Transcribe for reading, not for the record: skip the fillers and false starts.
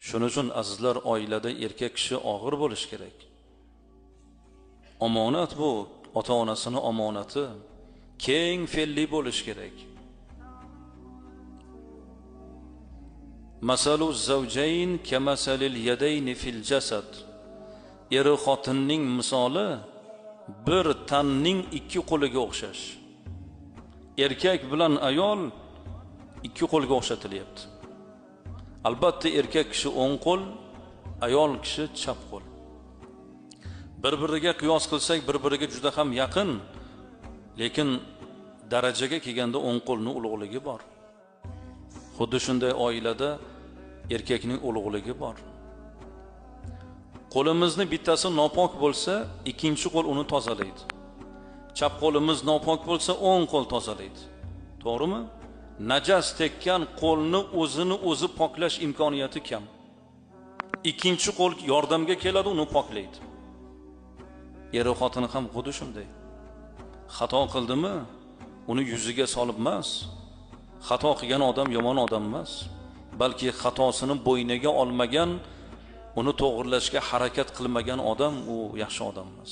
Shuning uchun azizlar, oilada erkak kishi og'ir bo'lish kerak. Omonat bu, ota-onasini omonati. Keng fe'lli bo'lish kerak. Masalu zawjayn kamasalil yadayni fil jasad. Eri xotinning misoli bir tanning ikki qo'liga o'xshash. Erkak bilan ayol ikki qo'lga o'xshatilyapti. Albatta erkak kishi o'ng qo'l, ayol kishi chap qo'l. Bir-biriga qiyos qilsak, bir-biriga juda ham yaqin, lekin darajaga kelganda o'ng qo'lning ulug'ligi bor. Xuddi shunday oilada erkakning ulug'ligi bor. Qo'limizni bittasi nopok bo'lsa, ikkinchi qo'l uni tozalaydi. Chap qo'limiz nopok bo'lsa, o'ng qo'l tozalaydi. To'g'rimi? Najas tekkan qo'lni o'zi poklash imkoniyati kam. Ikkinchi qo'l yordamga keladi, uni poklaydi. Eri xotini ham xuddi shunday. Xato qildimi, uni yuziga solib emas. Xato qilgan odam yomon odam emas, balki xatosini bo'yniga olmagan, uni to'g'rilashga harakat qilmagan odam u yaxshi odam emas.